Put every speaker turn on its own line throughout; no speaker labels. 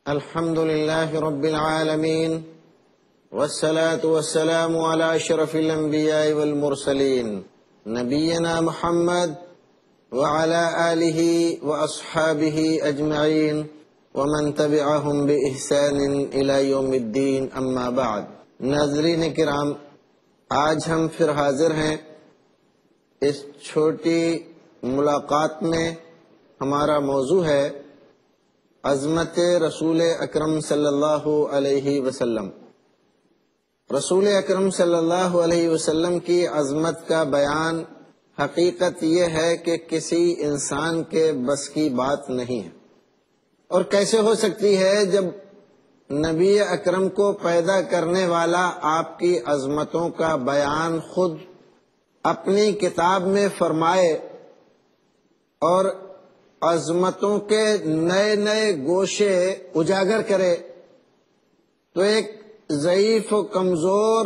الحمد لله رب العالمين والصلاة والسلام على أشرف الأنبياء والمرسلين نبينا محمد وعلى آله وأصحابه أجمعين ومن تبعهم بإحسان إلى يوم الدين أما بعد. ناظرین کرام، آج ہم پھر حاضر ہیں اس چھوٹی ملاقات میں. ہمارا موضوع ہے عظمت رسول اکرم صلی اللہ علیہ وسلم. رسول اکرم صلی اللہ علیہ وسلم کی عظمت کا بیان حقیقت یہ ہے کہ کسی انسان کے بس کی بات نہیں ہے. اور کیسے ہو سکتی ہے جب نبی اکرم کو پیدا کرنے والا آپ کی عظمتوں کا بیان خود اپنی کتاب میں فرمائے اور عظمتوں کے نئے نئے گوشے اجاگر کرے، تو ایک ضعیف و کمزور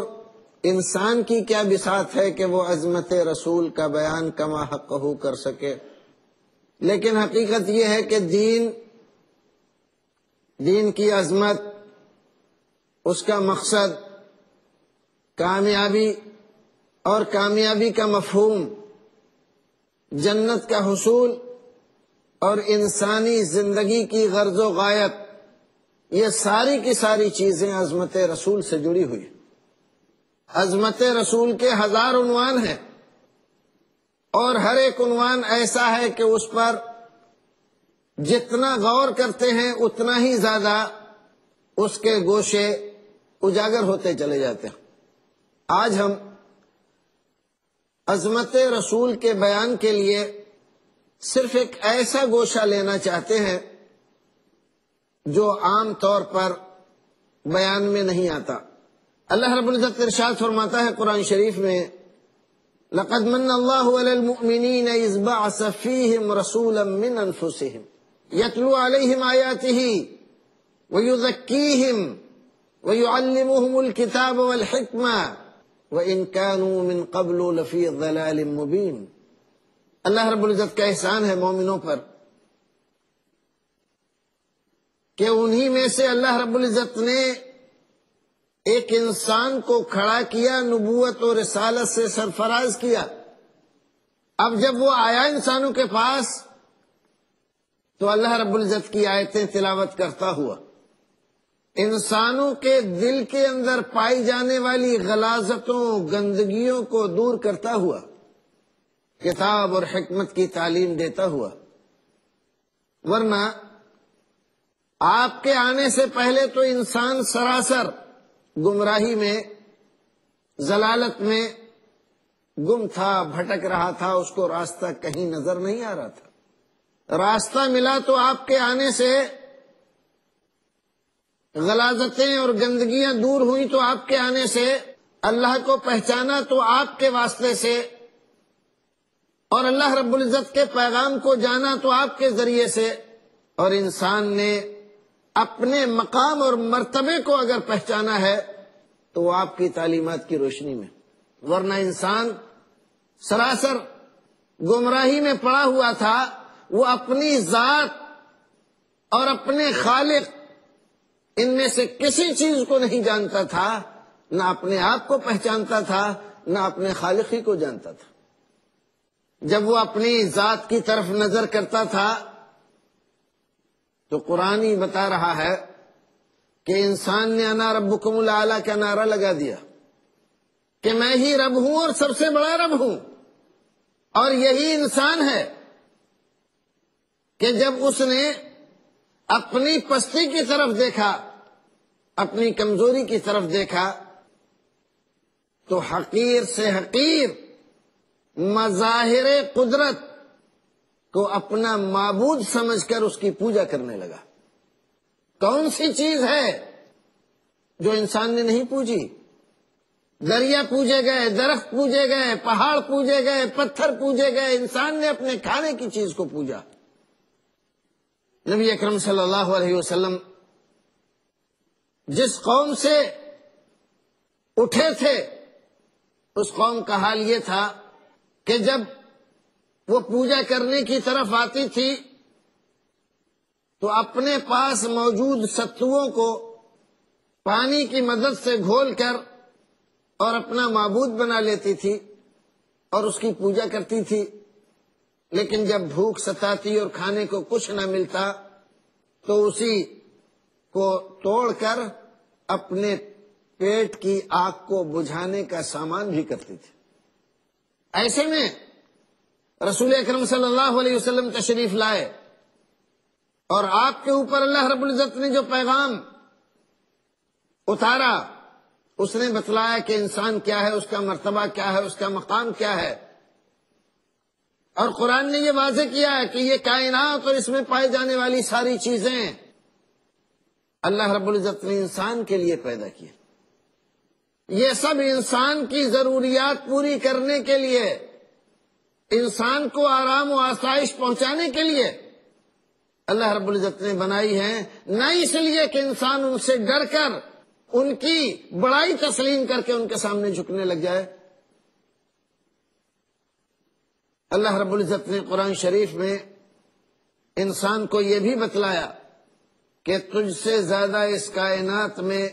انسان کی کیا بساط ہے کہ وہ عظمت رسول کا بیان کما حقہ کر سکے. لیکن حقیقت یہ ہے کہ دین کی عظمت، اس کا مقصد، کامیابی اور کامیابی کا مفہوم، جنت کا حصول اور انسانی زندگی کی غرض و غایت، یہ ساری کی ساری چیزیں عظمت رسول سے جڑی ہوئی. عظمت رسول کے 1000 عنوان ہیں اور ہر ایک عنوان ایسا ہے کہ اس پر جتنا غور کرتے ہیں اتنا ہی زیادہ اس کے گوشے اجاگر ہوتے چلے جاتے ہیں. آج ہم عظمت رسول کے بیان کے لیے صرف ایک ایسا گوشہ لینا چاہتے ہیں جو عام طور پر بیان میں نہیں آتا. اللہ رب العزت ارشاد فرماتا ہے قرآن شریف میں، لَقَدْ مَنَّ اللَّهُ عَلَى الْمُؤْمِنِينَ إِذْ بَعَثَ فِيهِمْ رَسُولًا مِّنْ أَنفُسِهِمْ يَتْلُو عَلَيْهِمْ آيَاتِهِ وَيُزَكِّيهِمْ وَيُعَلِّمُهُمُ الْكِتَابَ وَالْحِكْمَةَ وَإِنْ كَانُوا مِنْ قَبْلُ لَفِي ضَلَالٍ مُبِينٍ. اللہ رب العزت کا احسان ہے مومنوں پر کہ انہی میں سے اللہ رب العزت نے ایک انسان کو کھڑا کیا، نبوت اور رسالت سے سرفراز کیا. اب جب وہ آیا انسانوں کے پاس تو اللہ رب العزت کی آیتیں تلاوت کرتا ہوا انسانوں کے دل کے اندر پائی جانے والی غلاظتوں، گندگیوں کو دور کرتا ہوا، کتاب اور حکمت کی تعلیم دیتا ہوا. ورنہ آپ کے آنے سے پہلے تو انسان سراسر گمراہی میں، ضلالت میں گم تھا، بھٹک رہا تھا، اس کو راستہ کہیں نظر نہیں آ رہا تھا. راستہ ملا تو آپ کے آنے سے غلاظتیں اور گندگیاں دور ہوئیں، تو آپ کے آنے سے اللہ کو پہچانا تو آپ کے واسطے سے، اور اللہ رب العزت کے پیغام کو جانا تو آپ کے ذریعے سے. اور انسان نے اپنے مقام اور مرتبے کو اگر پہچانا ہے تو وہ آپ کی تعلیمات کی روشنی میں. ورنہ انسان سراسر گمراہی میں پڑا ہوا تھا، وہ اپنی ذات اور اپنے خالق ان میں سے کسی چیز کو نہیں جانتا تھا، نہ اپنے آپ کو پہچانتا تھا، نہ اپنے خالق ہی کو جانتا تھا. جب وہ اپنی ذات کی طرف نظر کرتا تھا تو قرآن ہی بتا رہا ہے کہ انسان نے انا ربکم الاعلی کا نعرہ لگا دیا کہ میں ہی رب ہوں اور سب سے بڑا رب ہوں. اور یہی انسان ہے کہ جب اس نے اپنی پستی کی طرف دیکھا، اپنی کمزوری کی طرف دیکھا، تو حقیر سے حقیر مظاہر قدرت کو اپنا معبود سمجھ کر اس کی پوجا کرنے لگا. کون سی چیز ہے جو انسان نے نہیں پوجی؟ دریا پوجے گئے، درخت پوجے گئے، پہاڑ پوجے گئے، پتھر پوجے گئے، انسان نے اپنے کھانے کی چیز کو پوجا. نبی اکرم صلی اللہ علیہ وسلم جس قوم سے اٹھے تھے اس قوم کا حال یہ تھا کہ جب وہ پوجا کرنے کی طرف آتی تھی تو اپنے پاس موجود ستوؤں کو پانی کی مدد سے گھول کر اور اپنا معبود بنا لیتی تھی اور اس کی پوجا کرتی تھی. لیکن جب بھوک ستاتی اور کھانے کو کچھ نہ ملتا تو اسی کو توڑ کر اپنے پیٹ کی آگ کو بجھانے کا سامان بھی کرتی تھی. ایسے میں رسول اکرم صلی اللہ علیہ وسلم تشریف لائے اور آپ کے اوپر اللہ رب العزت نے جو پیغام اتارا اس نے بتلایا کہ انسان کیا ہے، اس کا مرتبہ کیا ہے، اس کا مقام کیا ہے. اور قرآن نے یہ واضح کیا ہے کہ یہ کائنات اور اس میں پائے جانے والی ساری چیزیں اللہ رب العزت نے انسان کے لیے پیدا کی. یہ سب انسان کی ضروریات پوری کرنے کے لیے، انسان کو آرام و آسائش پہنچانے کے لیے اللہ رب العزت نے بنائی ہیں، نہ اس لیے کہ انسان ان سے ڈر کر ان کی بڑائی تسلیم کر کے ان کے سامنے جھکنے لگ جائے. اللہ رب العزت نے قرآن شریف میں انسان کو یہ بھی بتلایا کہ تجھ سے زیادہ اس کائنات میں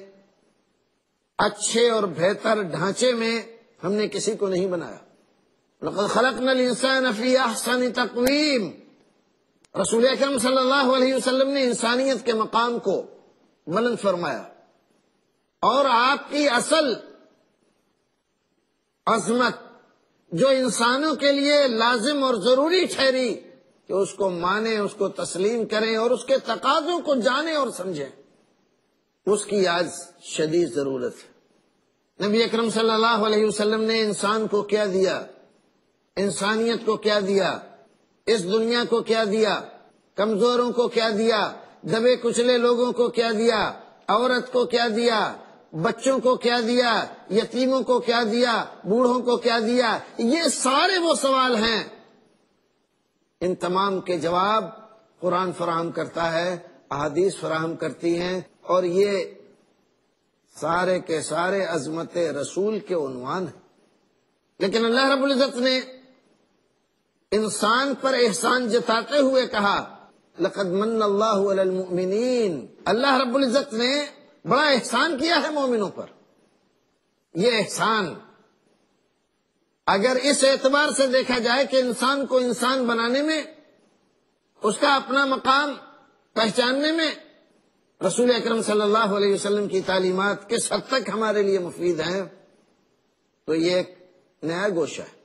اچھے اور بہتر ڈھانچے میں ہم نے کسی کو نہیں بنایا. لقد خلقنا الانسان فی احسن تقویم. رسول اکرم صلی اللہ علیہ وسلم نے انسانیت کے مقام کو بلند فرمایا اور آپ کی اصل عظمت جو انسانوں کے لیے لازم اور ضروری ٹھہری کہ اس کو مانیں، اس کو تسلیم کریں اور اس کے تقاضوں کو جانیں اور سمجھیں، اس کی آج شدید ضرورت ہے. نبی اکرم صلی اللہ علیہ وسلم نے انسان کو کیا دیا، انسانیت کو کیا دیا، اس دنیا کو کیا دیا، کمزوروں کو کیا دیا، دبے کچلے لوگوں کو کیا دیا، عورت کو کیا دیا، بچوں کو کیا دیا، یتیموں کو کیا دیا، بوڑھوں کو کیا دیا. یہ سارے وہ سوال ہیں، ان تمام کے جواب قرآن فراہم کرتا ہے، احادیث فراہم کرتی ہیں، اور یہ سارے کے سارے عظمت رسول کے عنوان ہیں. لیکن اللہ رب العزت نے انسان پر احسان جتاتے ہوئے کہا لقد من اللہ علی المؤمنین. اللہ رب العزت نے بڑا احسان کیا ہے مومنوں پر. یہ احسان اگر اس اعتبار سے دیکھا جائے کہ انسان کو انسان بنانے میں، اس کا اپنا مقام پہچاننے میں رسول اکرم صلی اللہ علیہ وسلم کی تعلیمات کس حد تک ہمارے لیے مفید ہیں، تو یہ ایک نیا گوشہ ہے.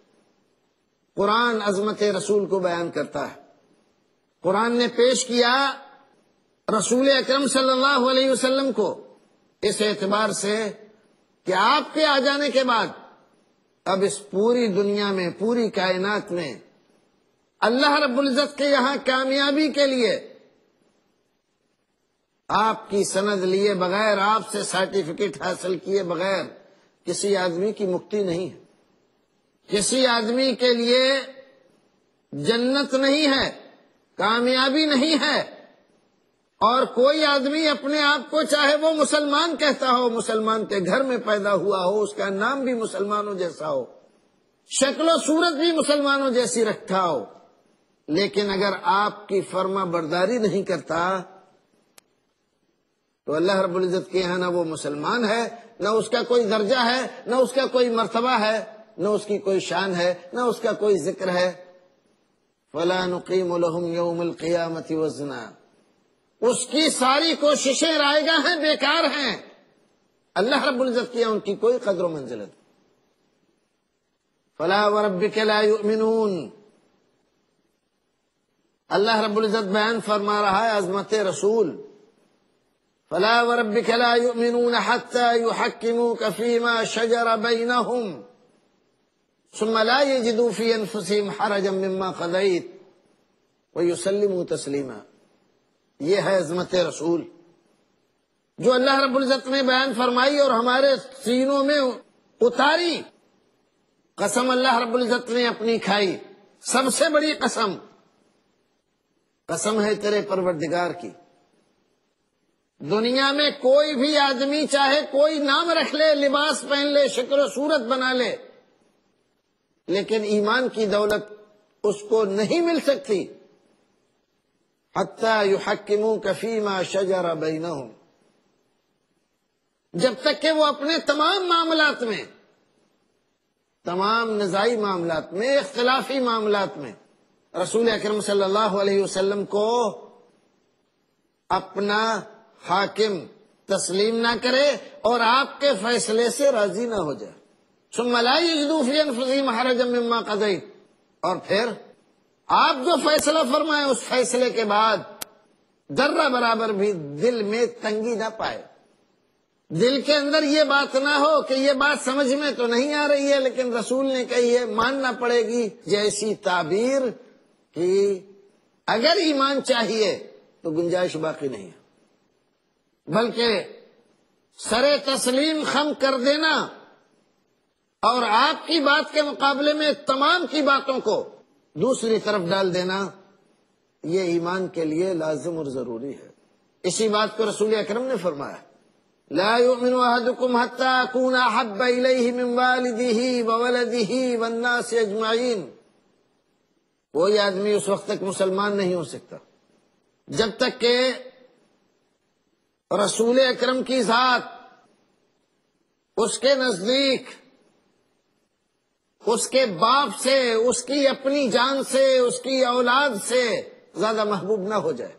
قرآن عظمت رسول کو بیان کرتا ہے. قرآن نے پیش کیا رسول اکرم صلی اللہ علیہ وسلم کو اس اعتبار سے کہ آپ کے آ جانے کے بعد اب اس پوری دنیا میں، پوری کائنات میں اللہ رب العزت کے یہاں کامیابی کے لیے آپ کی سند لیے بغیر، آپ سے سرٹیفکیٹ حاصل کیے بغیر کسی آدمی کی مکتی نہیں ہے. کسی آدمی کے لیے جنت نہیں ہے، کامیابی نہیں ہے. اور کوئی آدمی اپنے آپ کو چاہے وہ مسلمان کہتا ہو، مسلمان کے گھر میں پیدا ہوا ہو، اس کا نام بھی مسلمانوں جیسا ہو، شکل و صورت بھی مسلمانوں جیسی رکھتا ہو، لیکن اگر آپ کی فرما برداری نہیں کرتا تو اللہ رب العزت کے یہاں نہ وہ مسلمان ہے، نہ اس کا کوئی درجہ ہے، نہ اس کا کوئی مرتبہ ہے، نہ اس کی کوئی شان ہے، نہ اس کا کوئی ذکر ہے. فَلَا نُقِيمُ لَهُمْ يَوْمَ الْقِيَامَةِ وَزْنًا. اس کی ساری کوششیں رائے گاہ ہیں، بیکار ہیں. اللہ رب العزت کی ان کی کوئی قدر و منزلت. فَلَا وَرَبِّكَ لَا يُؤْمِنُونَ. اللہ رب العزت بیان فرما رہا ہے عظمت رسول. فَلَا وَرَبِّكَ لَا يُؤْمِنُونَ حَتَّى يُحَكِّمُوكَ فِي مَا شَجَرَ بَيْنَهُمْ ثُمَّ لَا يَجِدُوا فِي أَنفُسِهِمْ حَرَجًا مِّمَّا قَضَيْتَ وَيُسَلِّمُوا تَسْلِيمًا. یہ ہے عظمت رسول جو اللہ رب العزت نے بیان فرمائی اور ہمارے سینوں میں اتاری. قسم اللہ رب العزت نے اپنی کھائی، سب سے بڑی قسم، قسم ہے تیرے پروردگار کی. دنیا میں کوئی بھی آدمی چاہے کوئی نام رکھ لے، لباس پہن لے، شکل و صورت بنا لے، لیکن ایمان کی دولت اس کو نہیں مل سکتی حتی یحکموک فیما شجر بینہم، جب تک کہ وہ اپنے تمام معاملات میں، تمام نزاعی معاملات میں، اختلافی معاملات میں رسول اکرم صلی اللہ علیہ وسلم کو اپنا حاکم تسلیم نہ کرے اور آپ کے فیصلے سے راضی نہ ہو جائے۔ ثم لا یجدوا فی انفسہم حرجا مما قضیت، اور پھر آپ جو فیصلہ فرمائیں اس فیصلے کے بعد ذرہ برابر بھی دل میں تنگی نہ پائے، دل کے اندر یہ بات نہ ہو کہ یہ بات سمجھ میں تو نہیں آ رہی ہے لیکن رسول نے کہی ہے، ماننا پڑے گی، جیسی تعبیر کہ اگر ایمان چاہیے تو گنجائش باقی نہیں ہے، بلکہ سر تسلیم خم کر دینا اور آپ کی بات کے مقابلے میں تمام کی باتوں کو دوسری طرف ڈال دینا، یہ ایمان کے لیے لازم اور ضروری ہے۔ اسی بات کو رسول اکرم نے فرمایا، لا يؤمن احدكم حتى اكون احب اليه من والده وولده والناس اجمعين، کوئی آدمی اس وقت تک مسلمان نہیں ہو سکتا جب تک کہ رسول اکرم کی ذات اس کے نزدیک اس کے باپ سے، اس کی اپنی جان سے، اس کی اولاد سے زیادہ محبوب نہ ہو جائے۔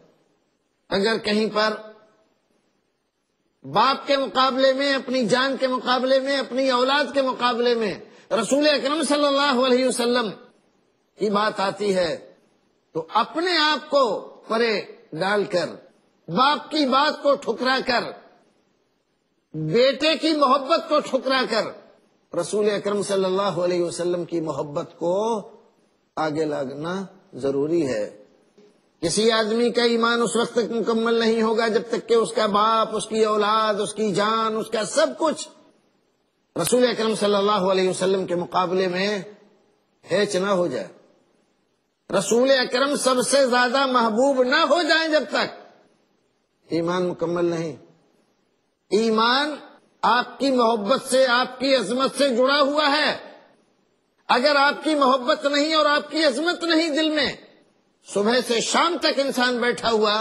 اگر کہیں پر باپ کے مقابلے میں، اپنی جان کے مقابلے میں، اپنی اولاد کے مقابلے میں رسول اکرم صلی اللہ علیہ وسلم کی بات آتی ہے تو اپنے آپ کو پرے ڈال کر، باپ کی بات کو ٹھکرا کر، بیٹے کی محبت کو ٹھکرا کر رسول اکرم صلی اللہ علیہ وسلم کی محبت کو آگے لانا ضروری ہے۔ کسی آدمی کا ایمان اس وقت تک مکمل نہیں ہوگا جب تک کہ اس کا باپ، اس کی اولاد، اس کی جان، اس کا سب کچھ رسول اکرم صلی اللہ علیہ وسلم کے مقابلے میں ہیچ نہ ہو جائے، رسول اکرم سب سے زیادہ محبوب نہ ہو جائیں جب تک ایمان مکمل نہیں۔ ایمان آپ کی محبت سے، آپ کی عظمت سے جڑا ہوا ہے۔ اگر آپ کی محبت نہیں اور آپ کی عظمت نہیں دل میں، صبح سے شام تک انسان بیٹھا ہوا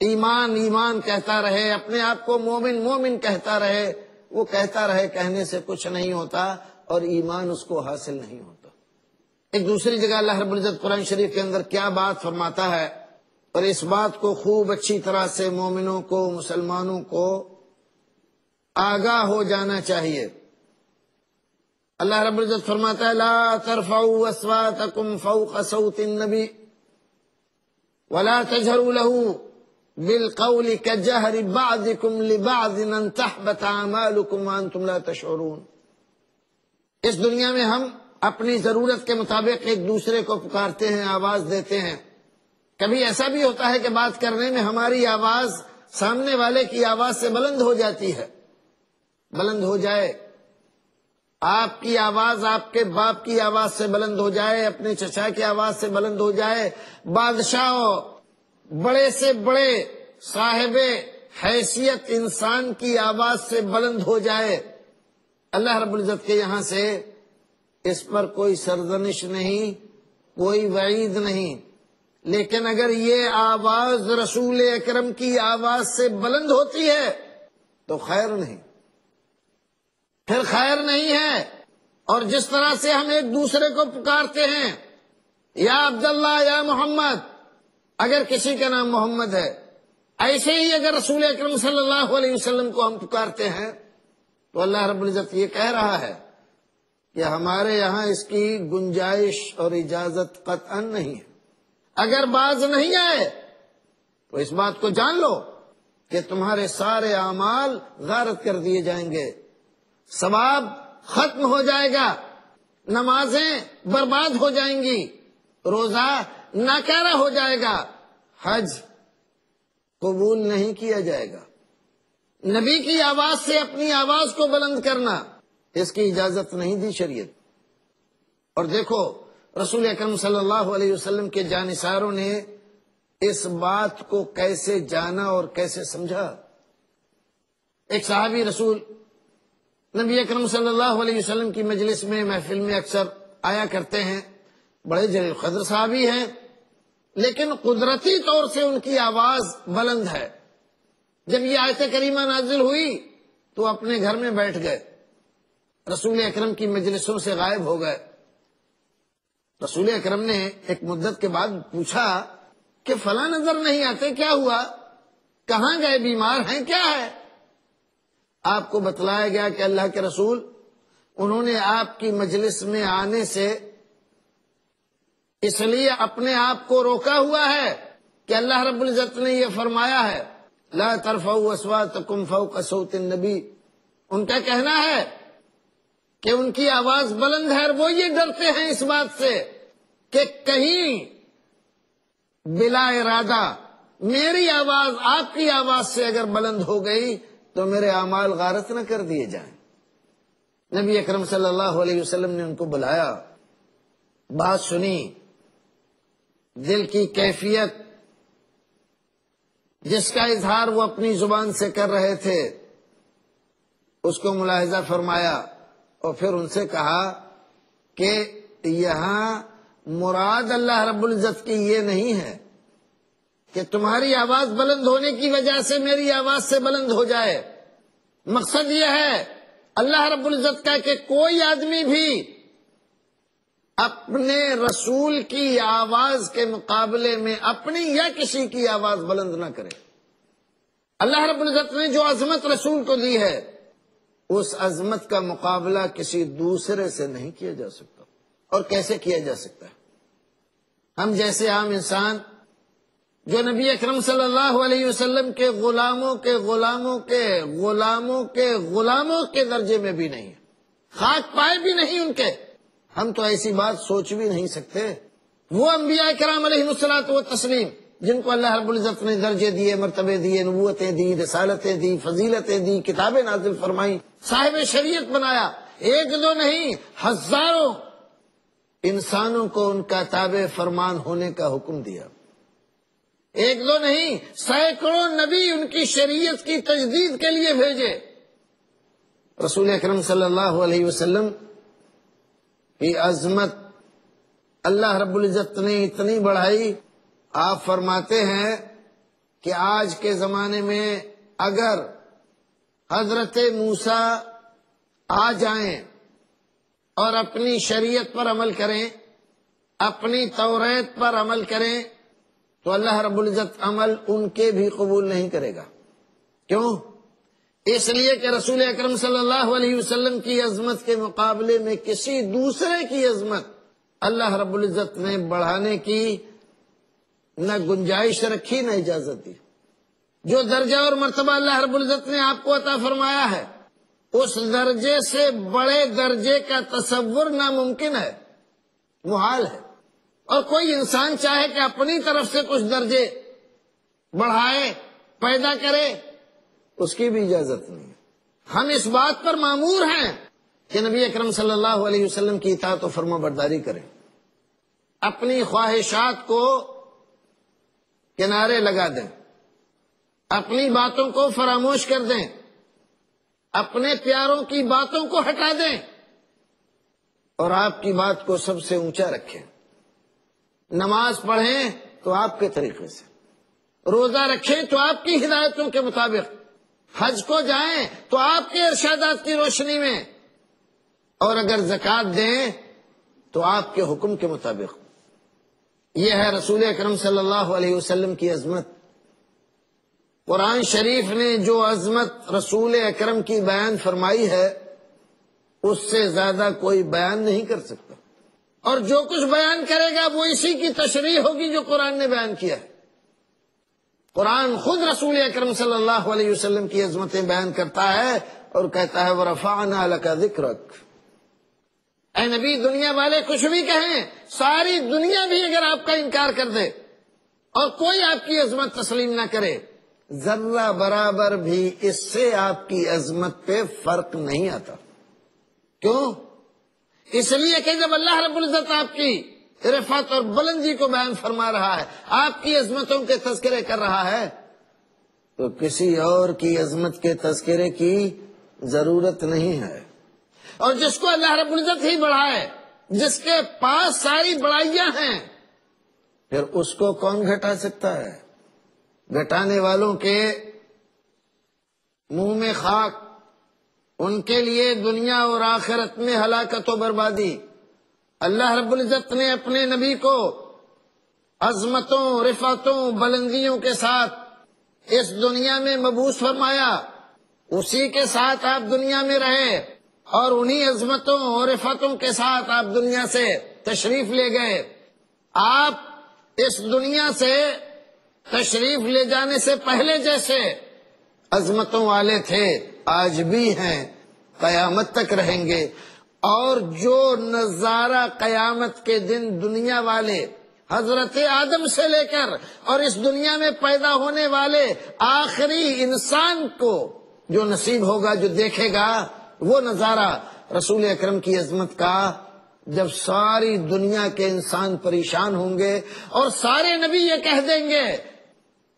ایمان ایمان کہتا رہے، اپنے آپ کو مومن مومن کہتا رہے، وہ کہتا رہے، کہنے سے کچھ نہیں ہوتا اور ایمان اس کو حاصل نہیں ہوتا۔ ایک دوسری جگہ اللہ رب العزت قرآن شریف کے اندر کیا بات فرماتا ہے، اور اس بات کو خوب اچھی طرح سے مومنوں کو، مسلمانوں کو آگاہ ہو جانا چاہیے۔ اللہ رب العزت فرماتا ہے، لا ترفعوا اصواتکم فوق صوت النبی ولا تجهروا له بالقول كجهر بعضكم لبعض ان تحبط اعمالكم وانتم لا تشعرون۔ اس دنیا میں ہم اپنی ضرورت کے مطابق ایک دوسرے کو پکارتے ہیں، آواز دیتے ہیں۔ کبھی ایسا بھی ہوتا ہے کہ بات کرنے میں ہماری آواز سامنے والے کی آواز سے بلند ہو جاتی ہے، بلند ہو جائے، آپ کی آواز آپ کے باپ کی آواز سے بلند ہو جائے، اپنے چچا کی آواز سے بلند ہو جائے، بادشاہوں، بڑے سے بڑے صاحب حیثیت انسان کی آواز سے بلند ہو جائے، اللہ رب العزت کے یہاں سے اس پر کوئی سرزنش نہیں، کوئی وعید نہیں۔ لیکن اگر یہ آواز رسول اکرم کی آواز سے بلند ہوتی ہے تو خیر نہیں، پھر خیر نہیں ہے۔ اور جس طرح سے ہم ایک دوسرے کو پکارتے ہیں، یا عبداللہ، یا محمد، اگر کسی کا نام محمد ہے، ایسے ہی اگر رسول اکرم صلی اللہ علیہ وسلم کو ہم پکارتے ہیں تو اللہ رب العزت یہ کہہ رہا ہے کہ ہمارے یہاں اس کی گنجائش اور اجازت قطعا نہیں ہے۔ اگر باز نہیں آئے تو اس بات کو جان لو کہ تمہارے سارے اعمال غارت کر دیے جائیں گے، ثواب ختم ہو جائے گا، نمازیں برباد ہو جائیں گی، روزہ ناکارہ ہو جائے گا، حج قبول نہیں کیا جائے گا۔ نبی کی آواز سے اپنی آواز کو بلند کرنا، اس کی اجازت نہیں دی شریعت۔ اور دیکھو رسول اکرم صلی اللہ علیہ وسلم کے جانثاروں نے اس بات کو کیسے جانا اور کیسے سمجھا۔ ایک صحابی رسول نبی اکرم صلی اللہ علیہ وسلم کی مجلس میں، محفل میں اکثر آیا کرتے ہیں، بڑے جلیل قدر صحابی ہیں، لیکن قدرتی طور سے ان کی آواز بلند ہے۔ جب یہ آیت کریمہ نازل ہوئی تو اپنے گھر میں بیٹھ گئے، رسول اکرم کی مجلسوں سے غائب ہو گئے۔ رسول اکرم نے ایک مدت کے بعد پوچھا کہ فلاں نظر نہیں آتے، کیا ہوا؟ کہاں گئے؟ بیمار ہیں؟ کیا ہے؟ آپ کو بتلایا گیا کہ اللہ کے رسول، انہوں نے آپ کی مجلس میں آنے سے اس لیے اپنے آپ کو روکا ہوا ہے کہ اللہ رب العزت نے یہ فرمایا ہے لا ترفعوا اصواتکم فوق صوت النبی۔ ان کا کہنا ہے کہ ان کی آواز بلند ہے، اور وہ یہ ڈرتے ہیں اس بات سے کہ کہیں بلا ارادہ میری آواز آپ کی آواز سے اگر بلند ہو گئی تو میرے اعمال غارت نہ کر دیے جائیں۔ نبی اکرم صلی اللہ علیہ وسلم نے ان کو بلایا، بات سنی، دل کی کیفیت جس کا اظہار وہ اپنی زبان سے کر رہے تھے اس کو ملاحظہ فرمایا، اور پھر ان سے کہا کہ یہاں مراد اللہ رب العزت کی یہ نہیں ہے کہ تمہاری آواز بلند ہونے کی وجہ سے میری آواز سے بلند ہو جائے۔ مقصد یہ ہے اللہ رب العزت کا کہ کوئی آدمی بھی اپنے رسول کی آواز کے مقابلے میں اپنی یا کسی کی آواز بلند نہ کرے۔ اللہ رب العزت نے جو عظمت رسول کو دی ہے اس عظمت کا مقابلہ کسی دوسرے سے نہیں کیا جا سکتا۔ اور کیسے کیا جا سکتا ہے؟ ہم جیسے عام انسان جو نبی اکرم صلی اللہ علیہ وسلم کے غلاموں کے غلاموں کے غلاموں کے غلاموں کے درجے میں بھی نہیں، خاک پائے بھی نہیں ان کے، ہم تو ایسی بات سوچ بھی نہیں سکتے۔ وہ انبیاء کرام علیہ الصلوۃ والتسلیم جن کو اللہ رب العزت نے درجے دیے، مرتبے دیے، نبوتیں دی، رسالتیں دی، فضیلتیں دی، کتابیں نازل فرمائیں، صاحب شریعت بنایا، ایک دو نہیں ہزاروں انسانوں کو ان کا تابع فرمان ہونے کا حکم دیا، ایک دو نہیں سینکڑوں نبی ان کی شریعت کی تجدید کے لیے بھیجے۔ رسول اکرم صلی اللہ علیہ وسلم کی عظمت اللہ رب العزت نے اتنی بڑھائی، آپ فرماتے ہیں کہ آج کے زمانے میں اگر حضرت موسیٰ آ جائیں اور اپنی شریعت پر عمل کریں، اپنی توریت پر عمل کریں، تو اللہ رب العزت عمل ان کے بھی قبول نہیں کرے گا۔ کیوں؟ اس لیے کہ رسول اکرم صلی اللہ علیہ وسلم کی عظمت کے مقابلے میں کسی دوسرے کی عظمت اللہ رب العزت نے بڑھانے کی نہ گنجائش رکھی نہ اجازت دی۔ جو درجہ اور مرتبہ اللہ رب العزت نے آپ کو عطا فرمایا ہے اس درجے سے بڑے درجے کا تصور ناممکن ہے، محال ہے۔ اور کوئی انسان چاہے کہ اپنی طرف سے کچھ درجے بڑھائے، پیدا کرے، اس کی بھی اجازت نہیں ہے۔ ہم اس بات پر مامور ہیں کہ نبی اکرم صلی اللہ علیہ وسلم کی اطاعت و فرما برداری کریں، اپنی خواہشات کو کنارے لگا دیں، اپنی باتوں کو فراموش کر دیں، اپنے پیاروں کی باتوں کو ہٹا دیں، اور آپ کی بات کو سب سے اونچا رکھیں۔ نماز پڑھیں تو آپ کے طریقے سے، روزہ رکھیں تو آپ کی ہدایتوں کے مطابق، حج کو جائیں تو آپ کے ارشادات کی روشنی میں، اور اگر زکوٰۃ دیں تو آپ کے حکم کے مطابق۔ یہ ہے رسول اکرم صلی اللہ علیہ وسلم کی عظمت۔ قرآن شریف نے جو عظمت رسول اکرم کی بیان فرمائی ہے اس سے زیادہ کوئی بیان نہیں کر سکتا، اور جو کچھ بیان کرے گا وہ اسی کی تشریح ہوگی جو قرآن نے بیان کیا ہے۔ قرآن خود رسول اکرم صلی اللہ علیہ وسلم کی عظمتیں بیان کرتا ہے اور کہتا ہے وَرَفَعْنَا لَكَ ذِكْرَكَ۔ اے نبی، دنیا والے کچھ بھی کہیں، ساری دنیا بھی اگر آپ کا انکار کر دے اور کوئی آپ کی عظمت تسلیم نہ کرے، ذرہ برابر بھی اس سے آپ کی عظمت پہ فرق نہیں آتا۔ کیوں؟ اس لیے کہ جب اللہ رب العزت آپ کی رفعت اور بلندی کو بیان فرما رہا ہے، آپ کی عظمتوں کے تذکرے کر رہا ہے، تو کسی اور کی عظمت کے تذکرے کی ضرورت نہیں ہے۔ اور جس کو اللہ رب العزت ہی بڑھائے جس کے پاس ساری بڑائیاں ہیں، پھر اس کو کون گھٹا سکتا ہے؟ گھٹانے والوں کے منہ میں خاک، ان کے لیے دنیا اور آخرت میں ہلاکت و بربادی۔ اللہ رب العزت نے اپنے نبی کو عظمتوں، رفعتوں، بلندیوں کے ساتھ اس دنیا میں مبعوث فرمایا، اسی کے ساتھ آپ دنیا میں رہے، اور انہی عظمتوں اور رفعتوں کے ساتھ آپ دنیا سے تشریف لے گئے۔ آپ اس دنیا سے تشریف لے جانے سے پہلے جیسے عظمتوں والے تھے، آج بھی ہیں، قیامت تک رہیں گے۔ اور جو نظارہ قیامت کے دن دنیا والے حضرت آدم سے لے کر اور اس دنیا میں پیدا ہونے والے آخری انسان کو جو نصیب ہوگا، جو دیکھے گا، وہ نظارہ رسول اکرم کی عظمت کا، جب ساری دنیا کے انسان پریشان ہوں گے اور سارے نبی یہ کہہ دیں گے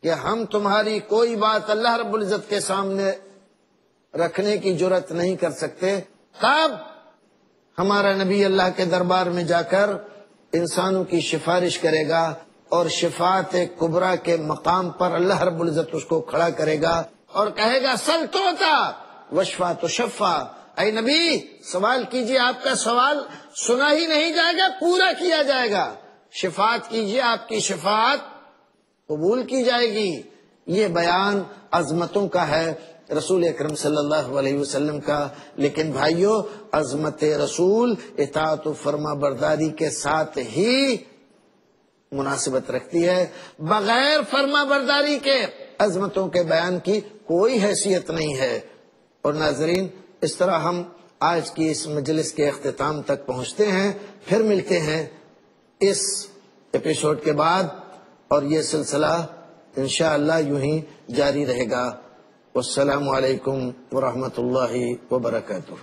کہ ہم تمہاری کوئی بات اللہ رب العزت کے سامنے رکھنے کی جرات نہیں کر سکتے، تب ہمارا نبی اللہ کے دربار میں جا کر انسانوں کی سفارش کرے گا، اور شفاعت کبریٰ کے مقام پر اللہ رب العزت اس کو کھڑا کرے گا اور کہے گا سل توتا وشفا تو شفا، اے نبی سوال کیجئے، آپ کا سوال سنا ہی نہیں جائے گا، پورا کیا جائے گا، شفاعت کیجئے، آپ کی شفاعت قبول کی جائے گی۔ یہ بیان عظمتوں کا ہے رسول اکرم صلی اللہ علیہ وسلم کا۔ لیکن بھائیو، عظمت رسول اطاعت و فرما برداری کے ساتھ ہی مناسبت رکھتی ہے، بغیر فرما برداری کے عظمتوں کے بیان کی کوئی حیثیت نہیں ہے۔ اور ناظرین، اس طرح ہم آج کی اس مجلس کے اختتام تک پہنچتے ہیں، پھر ملتے ہیں اس ایپیسوڈ کے بعد، اور یہ سلسلہ انشاءاللہ یوں ہی جاری رہے گا۔ والسلام علیکم ورحمۃ اللہ وبرکاتہ۔